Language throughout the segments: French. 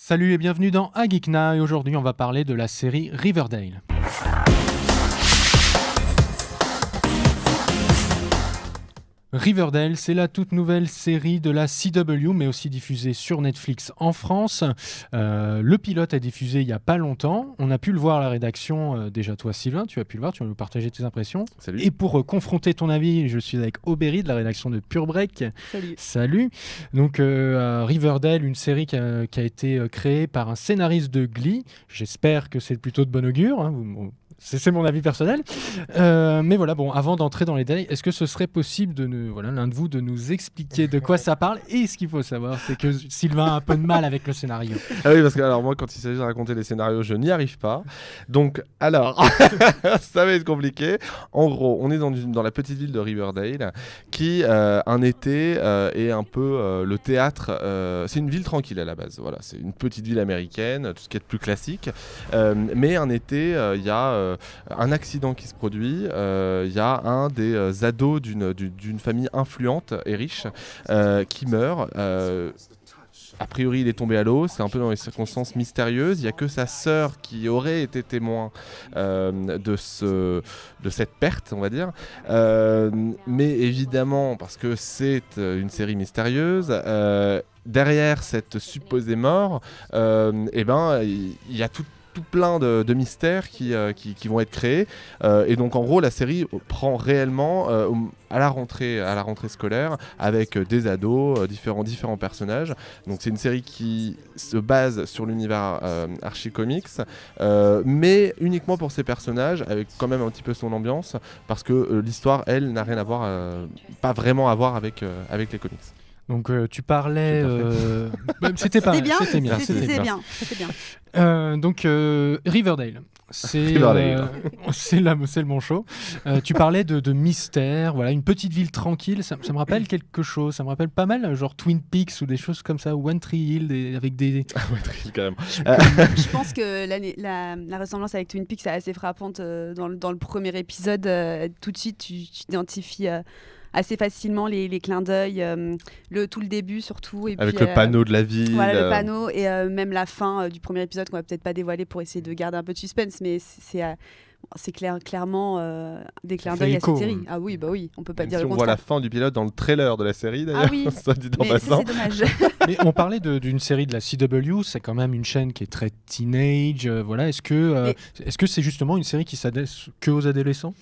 Salut et bienvenue dans Agikna et aujourd'hui on va parler de la série Riverdale. Riverdale, c'est la toute nouvelle série de la CW, mais aussi diffusée sur Netflix en France. Le pilote est diffusé il n'y a pas longtemps. On a pu le voir à la rédaction. Déjà toi Sylvain, tu as pu le voir, tu vas nous partager tes impressions. Salut. Et pour confronter ton avis, je suis avec Aubéry de la rédaction de Pure Break. Salut. Donc Riverdale, une série qui a été créée par un scénariste de Glee. J'espère que c'est plutôt de bon augure. Hein. C'est mon avis personnel. Mais voilà, bon, avant d'entrer dans les détails, est-ce que ce serait possible l'un de vous de nous expliquer de quoi ça parle? Et ce qu'il faut savoir, c'est que Sylvain a un peu de mal avec le scénario. Ah oui, parce que alors, moi, quand il s'agit de raconter les scénarios, je n'y arrive pas. Donc, alors, ça va être compliqué. En gros, on est dans la petite ville de Riverdale, qui, un été, est un peu le théâtre. C'est une ville tranquille à la base. Voilà, c'est une petite ville américaine, tout ce qui est de plus classique. Mais un été, il y a un accident qui se produit. Il y a un des ados d'une famille influente et riche qui meurt. A priori, il est tombé à l'eau, c'est un peu dans les circonstances mystérieuses. Il n'y a que sa sœur qui aurait été témoin de cette perte, on va dire. Mais évidemment, parce que c'est une série mystérieuse, derrière cette supposée mort, il y a tout plein de mystères qui vont être créés. Et donc, en gros, la série prend réellement à la rentrée scolaire avec des ados, différents personnages. Donc, c'est une série qui se base sur l'univers Archie Comics, mais uniquement pour ses personnages, avec quand même un petit peu son ambiance, parce que l'histoire, elle, n'a rien à voir, pas vraiment à voir avec les comics. Donc tu parlais... C'était bien. Donc Riverdale, c'est le bon show. Tu parlais de mystère, voilà, une petite ville tranquille, ça me rappelle quelque chose, ça me rappelle pas mal, genre Twin Peaks ou des choses comme ça, ou One Tree Hill, avec des... One Tree Hill, quand même. Je pense que la ressemblance avec Twin Peaks est assez frappante dans le premier épisode. Tout de suite, tu identifies... assez facilement les clins d'œil, tout le début surtout. Et avec puis, le panneau de la ville. Voilà, le panneau et même la fin du premier épisode qu'on va peut-être pas dévoiler pour essayer de garder un peu de suspense, mais c'est clairement des clins d'œil à cette série. Ah oui, bah oui, on peut pas même dire si le on contraire. voit la fin du pilote dans le trailer de la série d'ailleurs. Ah oui, ça dit en mais passant. c'est dommage. Mais on parlait d'une série de la CW, c'est quand même une chaîne qui est très teenage. Voilà, est-ce que c'est justement une série qui s'adresse que aux adolescents?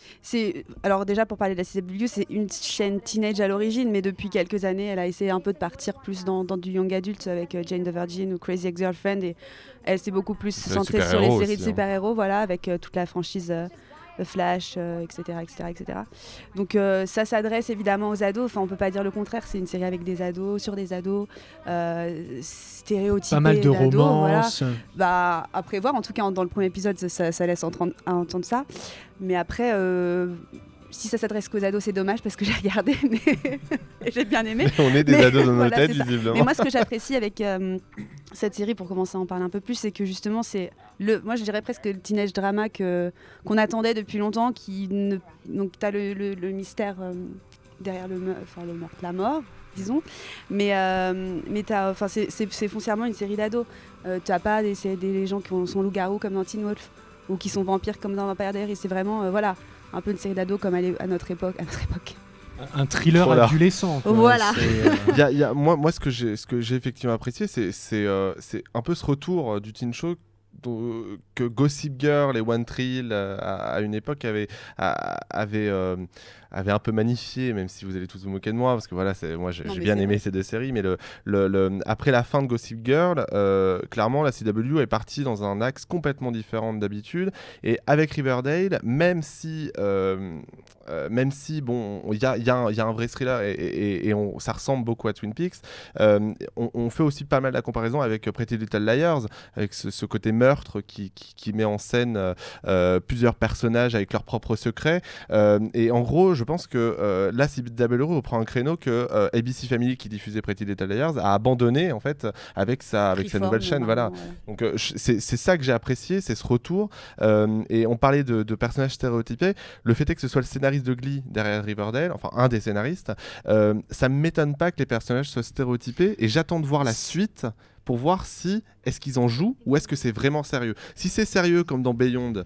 Alors déjà, pour parler de la CW, c'est une chaîne teenage à l'origine, mais depuis quelques années, elle a essayé un peu de partir plus dans du young adult avec Jane the Virgin ou Crazy Ex-Girlfriend, et elle s'est beaucoup plus centrée sur les séries de super-héros, voilà, avec toute la franchise Flash, etc. Donc ça s'adresse évidemment aux ados, enfin on peut pas dire le contraire, c'est une série avec des ados, sur des ados, stéréotypés. Pas mal de d'ados, romances. Voilà. Bah, après voir, en tout cas dans le premier épisode ça laisse entendre ça, mais après... si ça s'adresse qu'aux ados, c'est dommage parce que j'ai regardé, mais j'ai bien aimé. On est des ados dans nos têtes, visiblement. Mais moi, ce que j'apprécie avec cette série, pour commencer à en parler un peu plus, c'est que justement, moi je dirais presque le teenage drama qu'on attendait depuis longtemps. Donc, tu as le mystère derrière la mort, disons. Mais c'est foncièrement une série d'ados. Tu n'as pas des gens qui sont loups-garous comme dans Teen Wolf ou qui sont vampires comme dans Vampire Diaries. C'est vraiment, un peu une série d'ados comme à notre époque. Un thriller adolescent. Voilà. Moi, ce que j'ai effectivement apprécié, c'est un peu ce retour du teen show que Gossip Girl et One Tree Hill à une époque avaient un peu magnifié, même si vous allez tous vous moquer de moi, parce que voilà, moi j'ai bien aimé ces deux séries, mais après la fin de Gossip Girl, clairement la CW est partie dans un axe complètement différent d'habitude, et avec Riverdale, même si bon, il y a un vrai thriller et ça ressemble beaucoup à Twin Peaks, on fait aussi pas mal la comparaison avec Pretty Little Liars, avec ce côté meurtre qui met en scène plusieurs personnages avec leurs propres secrets, et en gros je pense que là CW reprend un créneau que ABC Family, qui diffusait Pretty Little Liars, a abandonné en fait avec sa nouvelle chaîne, voilà. Donc c'est ça que j'ai apprécié, c'est ce retour, et on parlait de personnages stéréotypés. Le fait est que ce soit le scénariste de Glee derrière Riverdale, enfin un des scénaristes, ça ne m'étonne pas que les personnages soient stéréotypés, et j'attends de voir la suite pour voir si est-ce qu'ils en jouent ou est-ce que c'est vraiment sérieux. Si c'est sérieux comme dans Beyond,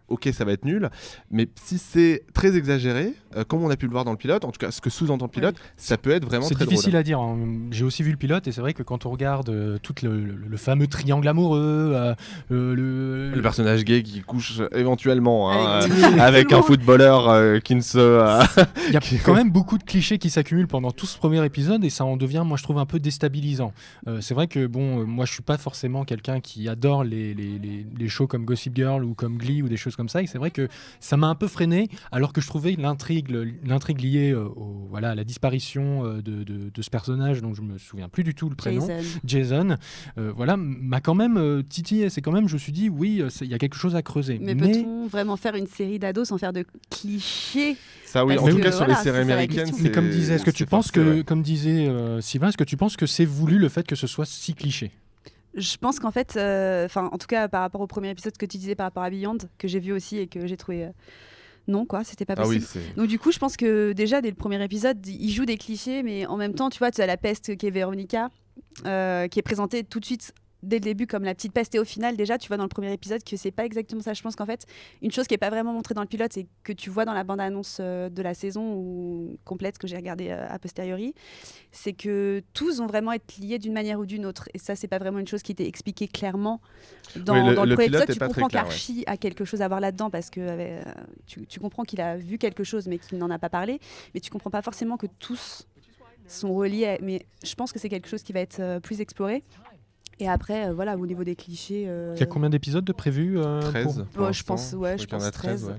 ok, ça va être nul, mais si c'est très exagéré, comme on a pu le voir dans le pilote, en tout cas ce que sous-entend le pilote, ça peut être vraiment très drôle. C'est difficile à dire, hein. J'ai aussi vu le pilote et c'est vrai que quand on regarde tout le fameux triangle amoureux, le personnage gay qui couche éventuellement avec un footballeur qui ne se... Il y a quand même beaucoup de clichés qui s'accumulent pendant tout ce premier épisode et ça en devient, moi je trouve, un peu déstabilisant. C'est vrai que moi je suis pas forcément quelqu'un qui adore les shows comme Gossip Girl ou comme Glee ou des choses comme ça, et c'est vrai que ça m'a un peu freiné, alors que je trouvais l'intrigue liée à la disparition de ce personnage dont je me souviens plus du tout le prénom, Jason, m'a quand même titillé. C'est quand même, je me suis dit oui, il y a quelque chose à creuser. Mais peut-on vraiment faire une série d'ados sans faire de clichés? Ça oui, en tout cas sur les séries américaines. Mais comme disait, est-ce que tu penses que, comme disait Sylvain, est-ce que tu penses que c'est voulu le fait que ce soit si cliché? Je pense qu'en fait, en tout cas par rapport au premier épisode que tu disais par rapport à Beyond, que j'ai vu aussi et que j'ai trouvé non quoi, c'était pas possible. Donc du coup, je pense que déjà dès le premier épisode, il joue des clichés, mais en même temps, tu vois, tu as la peste qui est Véronica, qui est présentée tout de suite dès le début comme la petite peste, et au final déjà tu vois dans le premier épisode que c'est pas exactement ça. Je pense qu'en fait une chose qui est pas vraiment montrée dans le pilote et que tu vois dans la bande-annonce de la saison ou complète que j'ai regardée a posteriori, c'est que tous vont vraiment être liés d'une manière ou d'une autre, et ça c'est pas vraiment une chose qui était expliquée clairement dans le premier épisode. Tu comprends qu'Archie a quelque chose à voir là-dedans parce que tu comprends qu'il a vu quelque chose mais qu'il n'en a pas parlé, mais tu comprends pas forcément que tous sont reliés mais je pense que c'est quelque chose qui va être plus exploré. Et après, au niveau des clichés... Il y a combien d'épisodes de prévus 13 je pense 13.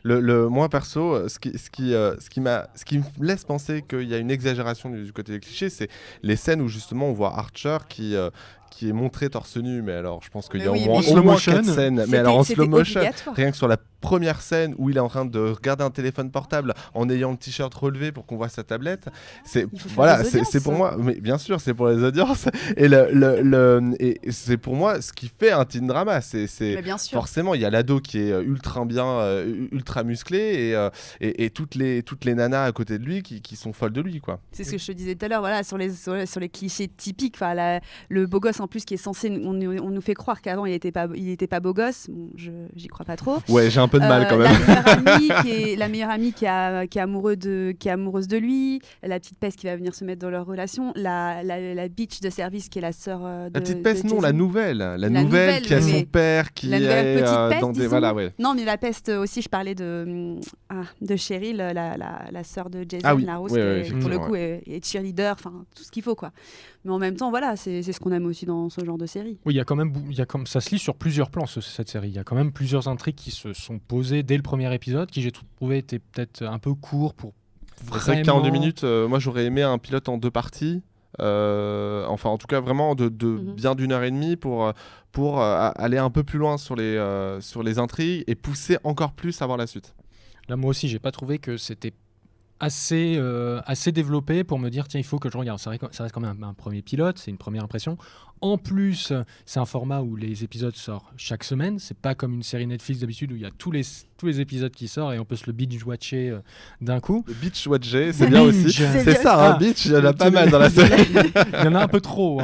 Ouais. Moi, perso, ce qui me laisse penser qu'il y a une exagération du côté des clichés, c'est les scènes où justement on voit Archer qui est montré torse nu, mais alors je pense qu'il y a au moins 4 scènes, mais alors en slow motion, rien que sur la première scène où il est en train de regarder un téléphone portable en ayant le t-shirt relevé pour qu'on voit sa tablette, c'est pour moi, mais bien sûr c'est pour les audiences, et et c'est pour moi ce qui fait un teen drama, c'est forcément il y a l'ado qui est ultra musclé et toutes les nanas à côté de lui qui sont folles de lui quoi. C'est ce que je te disais tout à l'heure, sur les clichés typiques, le beau gosse en plus qui est censé, on nous fait croire qu'avant il était pas beau gosse, bon, j'y crois pas trop. Ouais, j'ai un peu de mal quand même. La meilleure amie qui est amoureuse de lui, la petite peste qui va venir se mettre dans leur relation, la bitch de service qui est la sœur de la petite peste, non, la nouvelle qui a son père qui est dans des Non, mais la peste aussi, je parlais de Cheryl, la sœur de Jason, la rousse, qui pour le coup est cheerleader, enfin tout ce qu'il faut quoi. Mais en même temps, c'est ce qu'on aime aussi dans ce genre de série. Oui, ça se lit sur plusieurs plans cette série. Il y a quand même plusieurs intrigues qui se sont posées dès le premier épisode, qui j'ai trouvé étaient peut-être un peu courts pour vraiment... C'est vrai que 42 minutes, moi j'aurais aimé un pilote en 2 parties. En tout cas vraiment de bien d'1 heure et demie pour aller un peu plus loin sur les intrigues et pousser encore plus à voir la suite. Là, moi aussi, j'ai pas trouvé que c'était assez développé pour me dire tiens, il faut que je regarde. Ça reste quand même un premier pilote, c'est une première impression. En plus, c'est un format où les épisodes sortent chaque semaine. C'est pas comme une série Netflix d'habitude où il y a tous les épisodes qui sortent et on peut se le binge-watcher d'un coup. Le binge-watcher, c'est bien aussi. C'est ça, binge, il y en a pas mal dans la série. Il y en a un peu trop.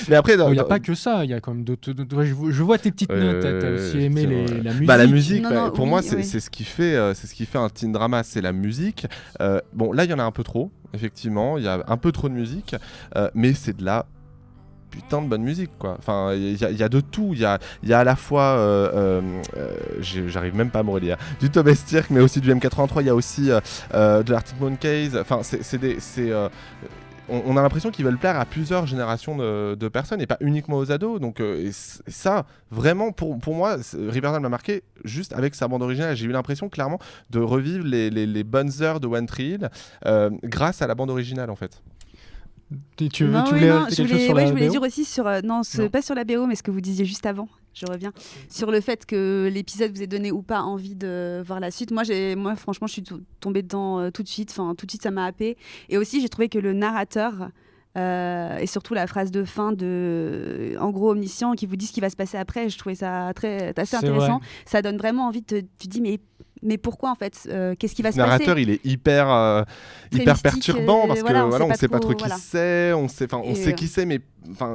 Mais après, il n'y a pas que ça. Il y a quand même d'autres. Je vois tes petites notes. Tu as aussi aimé la musique. La musique, pour moi, c'est ce qui fait un teen drama, c'est la musique. Bon, là, il y en a un peu trop, effectivement. Il y a un peu trop de musique, mais c'est de la putain de bonne musique quoi. Enfin il y a de tout, il y a à la fois j'arrive même pas à me relire du Thomas Tirk mais aussi du M83, il y a aussi de l'Arctic Monkeys, enfin on a l'impression qu'ils veulent plaire à plusieurs générations de personnes et pas uniquement aux ados, donc ça vraiment pour moi Riverdale m'a marqué juste avec sa bande originale. J'ai eu l'impression clairement de revivre les bonnes heures de One Tree Hill grâce à la bande originale en fait. Je voulais dire aussi sur pas sur la BO mais ce que vous disiez juste avant, je reviens sur le fait que l'épisode vous ait donné ou pas envie de voir la suite. Moi franchement je suis tombée dedans tout de suite ça m'a happée, et aussi j'ai trouvé que le narrateur et surtout la phrase de fin en gros omniscient qui vous dit ce qui va se passer après, je trouvais ça assez intéressant. Ça donne vraiment envie tu dis mais mais pourquoi en fait qu'est-ce qui va se passer? Le narrateur, il est hyper perturbant parce que on ne sait pas trop qui c'est, on sait qui c'est, mais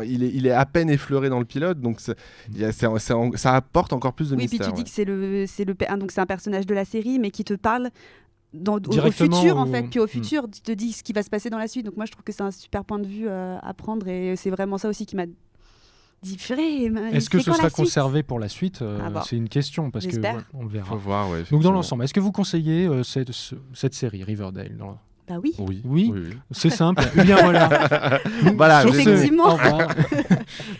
il est à peine effleuré dans le pilote, donc ça apporte encore plus de mystère. Oui, puis tu dis que donc c'est un personnage de la série, mais qui te parle au futur en fait, puis au futur tu te dis ce qui va se passer dans la suite. Donc moi je trouve que c'est un super point de vue à prendre, et c'est vraiment ça aussi qui m'a dit. Est-ce que ce sera conservé pour la suite? C'est une question, parce que on verra. Faut voir, donc dans l'ensemble, est-ce que vous conseillez cette série Riverdale? Bah oui. Oui. C'est simple. Eh bien voilà. Effectivement.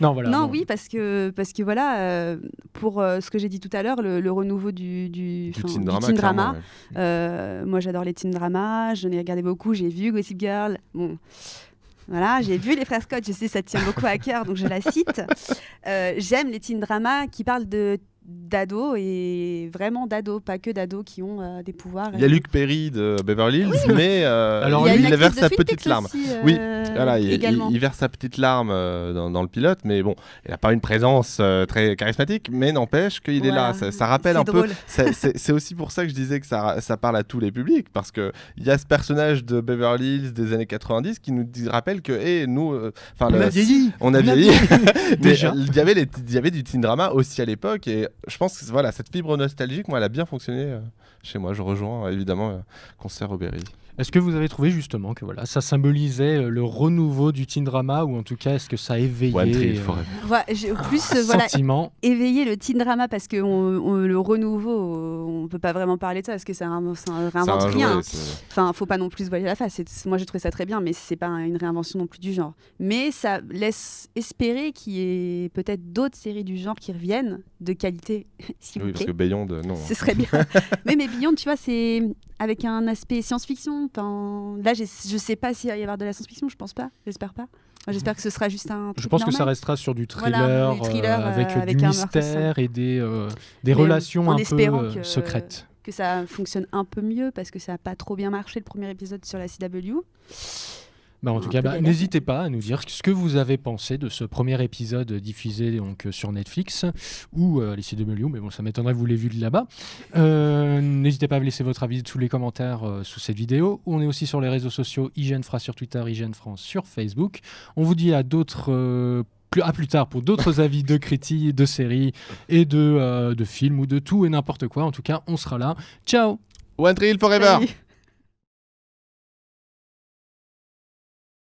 Non, oui, parce que voilà, pour ce que j'ai dit tout à l'heure, le renouveau du teen drama. Moi, j'adore les teen dramas. J'en ai regardé beaucoup. J'ai vu Gossip Girl. Bon. Voilà, j'ai vu les frères Scott. Je sais, ça tient beaucoup à cœur, donc je la cite. J'aime les teen dramas qui parlent d'ados, et vraiment d'ados, pas que d'ados qui ont des pouvoirs. Il y a Luke Perry de Beverly Hills, mais alors lui, il verse sa petite larme. Il verse sa petite larme dans le pilote, mais bon, il n'a pas une présence très charismatique, mais n'empêche qu'il est là. Ça rappelle un peu. C'est aussi pour ça que je disais que ça parle à tous les publics, parce que il y a ce personnage de Beverly Hills des années 90 qui nous rappelle que nous, on a vieilli. Mais il y avait du teen drama aussi à l'époque, et je pense que cette fibre nostalgique, moi, elle a bien fonctionné chez moi. Je rejoins évidemment Concert Aubery. Est-ce que vous avez trouvé justement que ça symbolisait le renouveau du teen drama, ou en tout cas est-ce que ça a éveillé sentiment éveiller le teen drama, parce que le renouveau, on peut pas vraiment parler de ça parce que ça réinvente rien. Faut pas non plus se voiler la face. Moi j'ai trouvé ça très bien, mais c'est pas une réinvention non plus du genre. Mais ça laisse espérer qu'il y ait peut-être d'autres séries du genre qui reviennent de qualité, s'il vous plaît. Parce que Beyond, non. Ce serait bien. Mais Beyond, tu vois, c'est avec un aspect science-fiction. Là, je sais pas s'il va y avoir de la science-fiction, je pense pas, j'espère pas. J'espère que ce sera juste un truc. Je pense normal. Que ça restera sur du thriller, avec du mystère et des relations un peu secrètes. Que ça fonctionne un peu mieux, parce que ça n'a pas trop bien marché le premier épisode sur la CW. En tout cas, n'hésitez pas à nous dire ce que vous avez pensé de ce premier épisode diffusé donc sur Netflix ou les CW, mais bon, ça m'étonnerait que vous l'ayez vu de là-bas. N'hésitez pas à laisser votre avis sous les commentaires sous cette vidéo. On est aussi sur les réseaux sociaux, IGN-FRA sur Twitter, IGN-France sur Facebook. On vous dit à plus tard pour d'autres avis de critiques, de séries et de films ou de tout et n'importe quoi. En tout cas, on sera là. Ciao. One Tree Hill Forever. Salut.